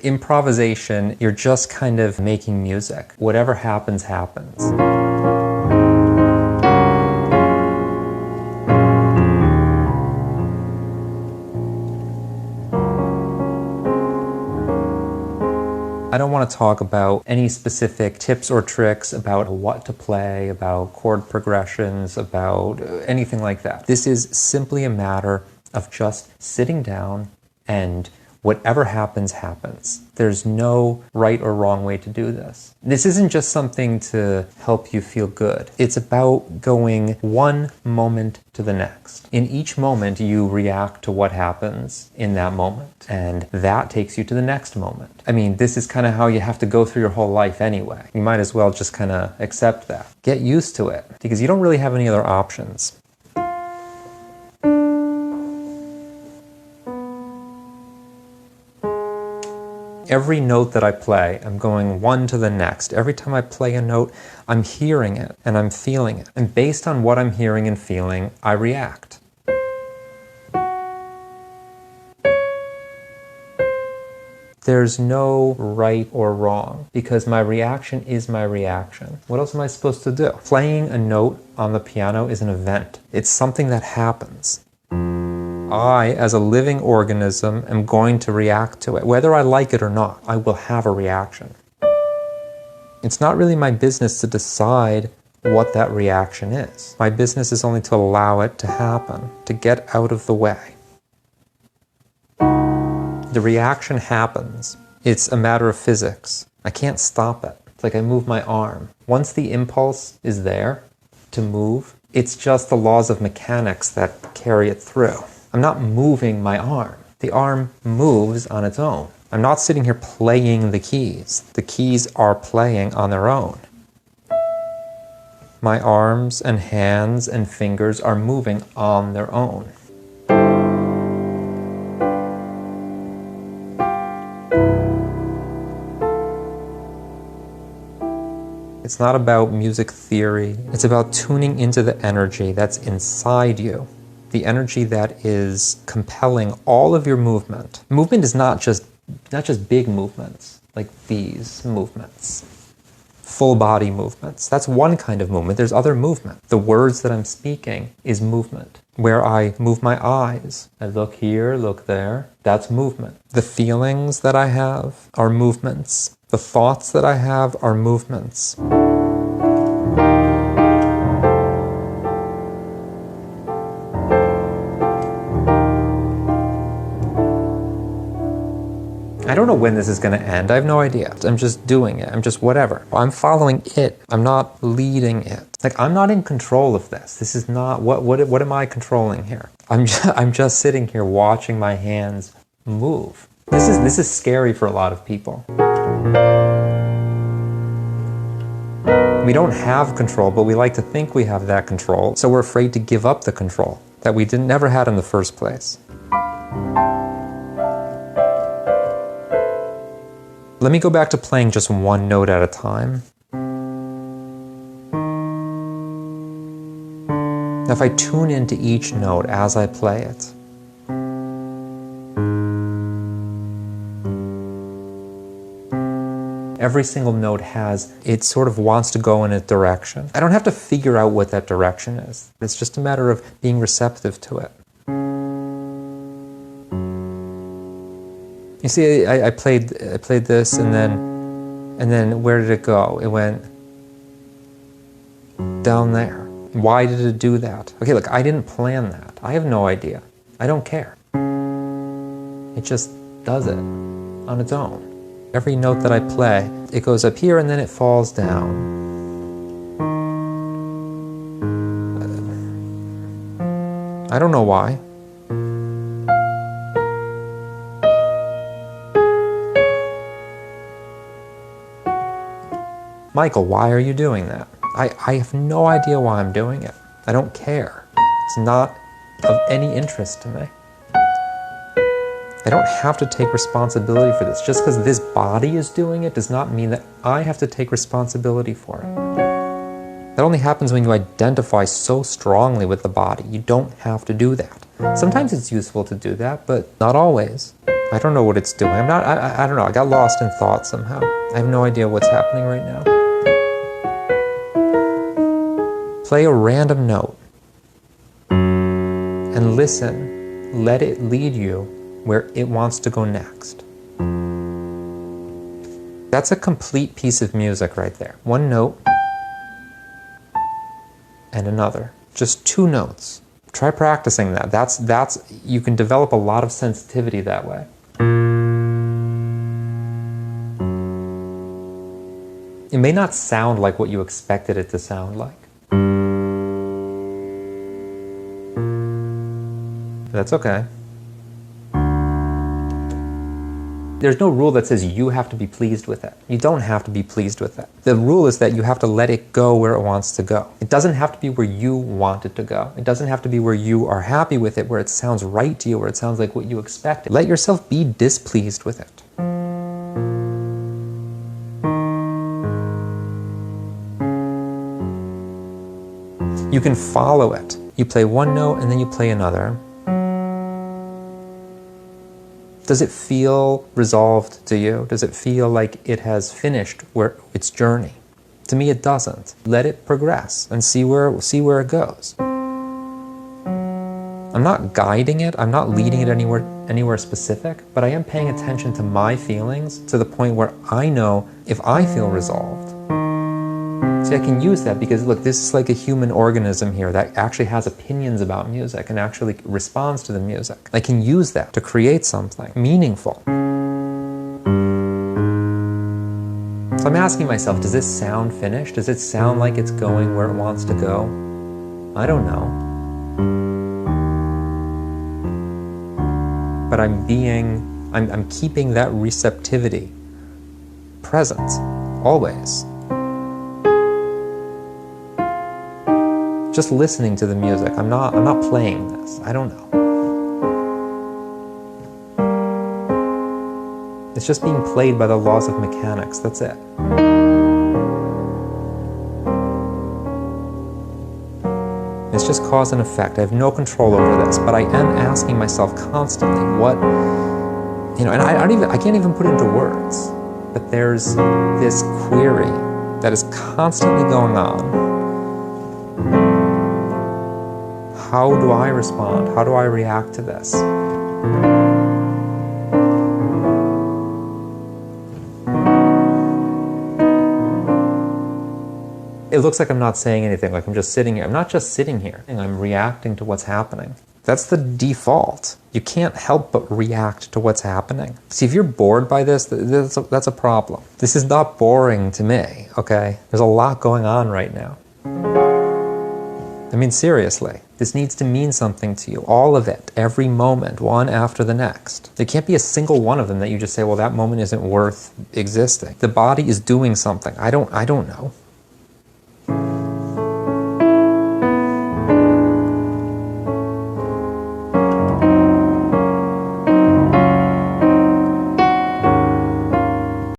Improvisation, you're just kind of making music. Whatever happens, happens. I don't want to talk about any specific tips or tricks about what to play, about chord progressions, about anything like that. This is simply a matter of just sitting down and whatever happens, happens. There's no right or wrong way to do this. This isn't just something to help you feel good. It's about going one moment to the next. In each moment, you react to what happens in that moment, and that takes you to the next moment. I mean, this is kind of how you have to go through your whole life anyway. You might as well just kind of accept that. Get used to it, because you don't really have any other options. Every note that I play, I'm going one to the next. Every time I play a note, I'm hearing it and I'm feeling it. And based on what I'm hearing and feeling, I react. There's no right or wrong, because my reaction is my reaction. What else am I supposed to do? Playing a note on the piano is an event. It's something that happens. I, as a living organism, am going to react to it. Whether I like it or not, I will have a reaction. It's not really my business to decide what that reaction is. My business is only to allow it to happen, to get out of the way. The reaction happens. It's a matter of physics. I can't stop it. It's like I move my arm. Once the impulse is there to move, it's just the laws of mechanics that carry it through. I'm not moving my arm. The arm moves on its own. I'm not sitting here playing the keys. The keys are playing on their own. My arms and hands and fingers are moving on their own. It's not about music theory. It's about tuning into the energy that's inside you. The energy that is compelling all of your movement. Movement is not just big movements, like these movements. Full body movements. That's one kind of movement. There's other movement. The words that I'm speaking is movement. Where I move my eyes. I look here, look there. That's movement. The feelings that I have are movements. The thoughts that I have are movements. I don't know when this is going to end. I have no idea. I'm just doing it. I'm just whatever. I'm following it. I'm not leading it. Like, I'm not in control of this. This is not, what am I controlling here? I'm just sitting here watching my hands move. This is scary for a lot of people. We don't have control, but we like to think we have that control. So we're afraid to give up the control that we never had in the first place. Let me go back to playing just one note at a time. Now, if I tune into each note as I play it, every single note it sort of wants to go in a direction. I don't have to figure out what that direction is. It's just a matter of being receptive to it. You see, I played this, and then where did it go? It went down there. Why did it do that? Okay, look, I didn't plan that. I have no idea. I don't care. It just does it on its own. Every note that I play, it goes up here and then it falls down. I don't know why. Michael, why are you doing that? I have no idea why I'm doing it. I don't care. It's not of any interest to me. I don't have to take responsibility for this. Just because this body is doing it does not mean that I have to take responsibility for it. That only happens when you identify so strongly with the body. You don't have to do that. Sometimes it's useful to do that, but not always. I don't know what it's doing. I don't know. I got lost in thought somehow. I have no idea what's happening right now. Play a random note and listen. Let it lead you where it wants to go next. That's a complete piece of music right there. One note and another. Just two notes. Try practicing that. You can develop a lot of sensitivity that way. It may not sound like what you expected it to sound like. That's okay. There's no rule that says you have to be pleased with it. You don't have to be pleased with it. The rule is that you have to let it go where it wants to go. It doesn't have to be where you want it to go. It doesn't have to be where you are happy with it, where it sounds right to you, where it sounds like what you expected. Let yourself be displeased with it. You can follow it. You play one note and then you play another. Does it feel resolved to you? Does it feel like it has finished its journey? To me, it doesn't. Let it progress and see where it goes. I'm not guiding it. I'm not leading it anywhere specific, but I am paying attention to my feelings to the point where I know if I feel resolved. See, I can use that because, look, this is like a human organism here that actually has opinions about music and actually responds to the music. I can use that to create something meaningful. So I'm asking myself, does this sound finished? Does it sound like it's going where it wants to go? I don't know. But I'm keeping that receptivity present, always. Just listening to the music. I'm not playing this. I don't know. It's just being played by the laws of mechanics. That's it. It's just cause and effect. I have no control over this, but I am asking myself constantly and I can't even put it into words, but there's this query that is constantly going on. How do I respond? How do I react to this? It looks like I'm not saying anything, like I'm just sitting here. I'm not just sitting here. I'm reacting to what's happening. That's the default. You can't help but react to what's happening. See, if you're bored by this, that's a problem. This is not boring to me, okay? There's a lot going on right now. I mean, seriously, this needs to mean something to you. All of it, every moment, one after the next. There can't be a single one of them that you just say, well, that moment isn't worth existing. The body is doing something. I don't know.